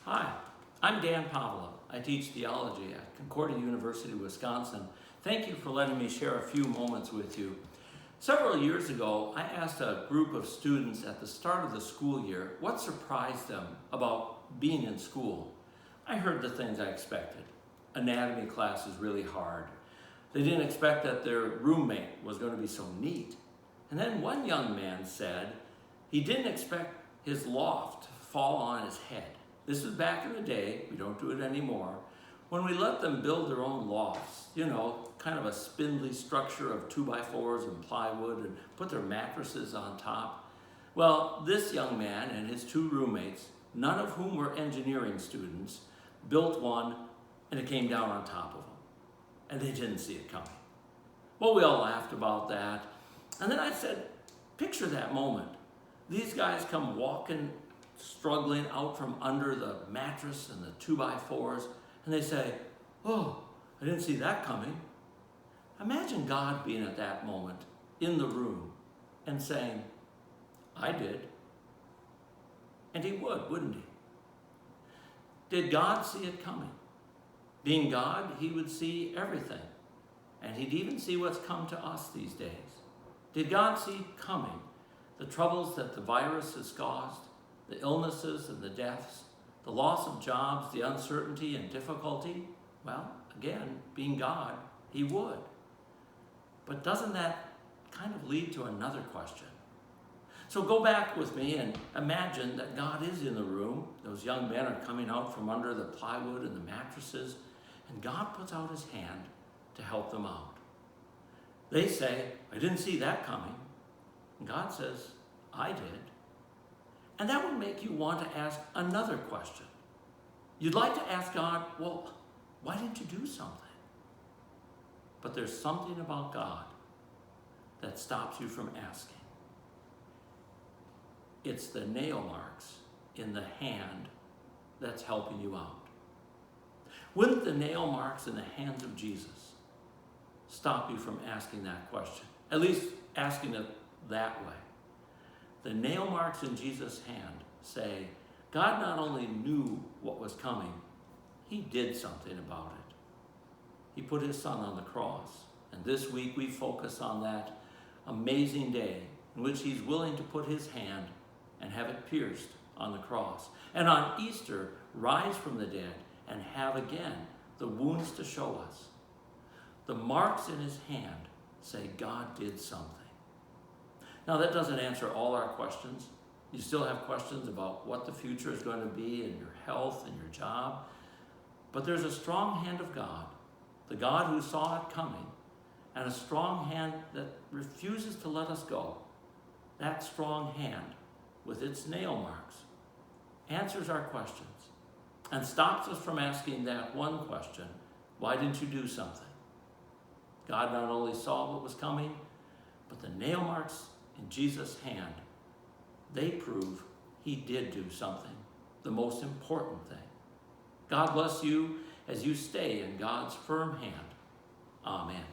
Hi, I'm Dan Paavola. I teach theology at Concordia University, Wisconsin. Thank you for letting me share a few moments with you. Several years ago, I asked a group of students at the start of the school year what surprised them about being in school. I heard the things I expected. Anatomy class is really hard. They didn't expect that their roommate was going to be so neat. And then one young man said he didn't expect his loft to fall on his head. This was back in the day, we don't do it anymore, when we let them build their own lofts, kind of a spindly structure of 2x4s and plywood and put their mattresses on top. Well, this young man and his two roommates, none of whom were engineering students, built one and it came down on top of them. And they didn't see it coming. Well, we all laughed about that. And then I said, picture that moment. These guys come walking, struggling out from under the mattress and the 2x4s, and they say, "Oh, I didn't see that coming." Imagine God being at that moment in the room and saying, "I did." And he would, wouldn't he? Did God see it coming? Being God, he would see everything, and he'd even see what's come to us these days. Did God see coming the troubles that the virus has caused, the illnesses and the deaths, the loss of jobs, the uncertainty and difficulty? Well, again, being God, he would. But doesn't that kind of lead to another question? So go back with me and imagine that God is in the room. Those young men are coming out from under the plywood and the mattresses, and God puts out his hand to help them out. They say, "I didn't see that coming." And God says, "I did." And that would make you want to ask another question. You'd like to ask God, well, why didn't you do something? But there's something about God that stops you from asking. It's the nail marks in the hand that's helping you out. Wouldn't the nail marks in the hands of Jesus stop you from asking that question? At least asking it that way. The nail marks in Jesus' hand say, God not only knew what was coming, he did something about it. He put his son on the cross. And this week we focus on that amazing day in which he's willing to put his hand and have it pierced on the cross. And on Easter, rise from the dead and have again the wounds to show us. The marks in his hand say God did something. Now, that doesn't answer all our questions. You still have questions about what the future is going to be in your health and your job. But there's a strong hand of God, the God who saw it coming, and a strong hand that refuses to let us go. That strong hand, with its nail marks, answers our questions and stops us from asking that one question, why didn't you do something? God not only saw what was coming, but the nail marks in Jesus' hand, they prove he did do something, the most important thing. God bless you as you stay in God's firm hand. Amen.